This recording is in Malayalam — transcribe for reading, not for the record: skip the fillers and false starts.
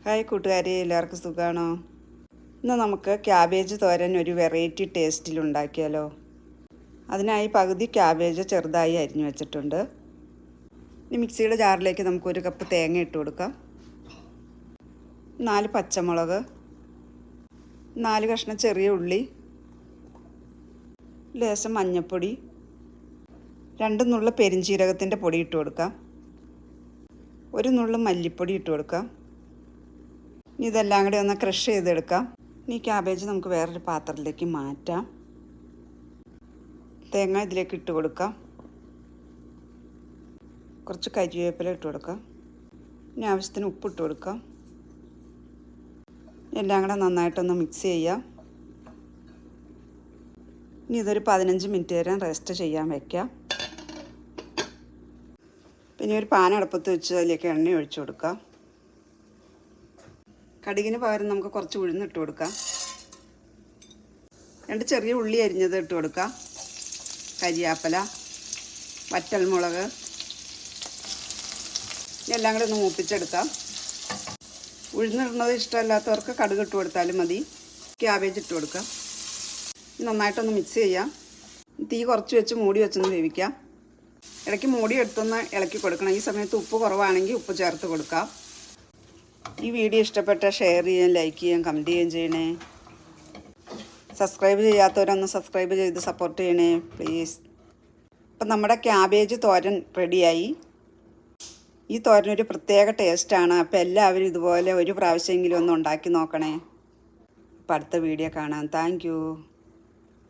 ഹായ് കൂട്ടുകാരെ, എല്ലാവർക്കും സുഖമാണോ? ഇന്ന് നമുക്ക് ക്യാബേജ് തോരൻ ഒരു വെറൈറ്റി ടേസ്റ്റിൽ ഉണ്ടാക്കിയാലോ. അതിനായി പകുതി ക്യാബേജ് ചെറുതായി അരിഞ്ഞു വെച്ചിട്ടുണ്ട്. ഇനി മിക്സിയുടെ ജാറിലേക്ക് നമുക്ക് 1 കപ്പ് തേങ്ങ ഇട്ട് കൊടുക്കാം. 4 പച്ചമുളക്, 4 കഷ്ണം ചെറിയ ഉള്ളി, ലേശം മഞ്ഞൾപ്പൊടി, 2 നുള്ള് പെരിഞ്ചീരകത്തിൻ്റെ പൊടി ഇട്ട് കൊടുക്കാം. 1 നുള്ള് മല്ലിപ്പൊടി ഇട്ട് കൊടുക്കാം. ഇനി ഇതെല്ലാം കൂടി ഒന്ന് ക്രഷ് ചെയ്തെടുക്കാം. ഇനി ക്യാബേജ് നമുക്ക് വേറൊരു പാത്രത്തിലേക്ക് മാറ്റാം. തേങ്ങ ഇതിലേക്ക് ഇട്ട് കൊടുക്കാം. കുറച്ച് കരിവേപ്പില ഇട്ട് കൊടുക്കാം. ഇനി ആവശ്യത്തിന് ഉപ്പിട്ട് കൊടുക്കാം. എല്ലാം കൂടെ നന്നായിട്ടൊന്ന് മിക്സ് ചെയ്യാം. ഇനി ഇതൊരു 15 മിനിറ്റ് നേരം റെസ്റ്റ് ചെയ്യാൻ വയ്ക്കാം. പിന്നെ ഒരു പാൻ അടുപ്പത്ത് വെച്ച് അതിലേക്ക് എണ്ണ ഒഴിച്ചു കൊടുക്കാം. കടുകിന് പകരം നമുക്ക് കുറച്ച് ഉഴുന്നിട്ട് കൊടുക്കാം. 2 ചെറിയ ഉള്ളി അരിഞ്ഞത് ഇട്ട് കൊടുക്കാം. കരിയാപ്പല, വറ്റൽമുളക്, എല്ലാം കൂടെ ഒന്ന് മൂപ്പിച്ചെടുക്കാം. ഉഴുന്നിടുന്നത് ഇഷ്ടമല്ലാത്തവർക്ക് കടുക് ഇട്ട് കൊടുത്താലും മതി. ക്യാബേജ് ഇട്ട് കൊടുക്കാം. നന്നായിട്ടൊന്ന് മിക്സ് ചെയ്യാം. തീ കുറച്ച് വെച്ച് മൂടി വെച്ചൊന്ന് വേവിക്കാം. ഇടയ്ക്ക് മൂടി എടുത്തൊന്ന് ഇളക്കി കൊടുക്കണം. ഈ സമയത്ത് ഉപ്പ് കുറവാണെങ്കിൽ ഉപ്പ് ചേർത്ത് കൊടുക്കാം. ഈ വീഡിയോ ഇഷ്ടപ്പെട്ടാൽ ഷെയർ ചെയ്യാൻ, ലൈക്ക് ചെയ്യാൻ, കമൻറ്റ് ചെയ്യുകയും ചെയ്യണേ. സബ്സ്ക്രൈബ് ചെയ്യാത്തവരൊന്ന് സബ്സ്ക്രൈബ് ചെയ്ത് സപ്പോർട്ട് ചെയ്യണേ പ്ലീസ്. അപ്പം നമ്മുടെ ക്യാബേജ് തോരൻ റെഡിയായി. ഈ തോരനൊരു പ്രത്യേക ടേസ്റ്റാണ്. അപ്പോൾ എല്ലാവരും ഇതുപോലെ ഒരു പ്രാവശ്യമെങ്കിലും ഒന്ന് ഉണ്ടാക്കി നോക്കണേ. അപ്പം അടുത്ത വീഡിയോ കാണാം. Thank you.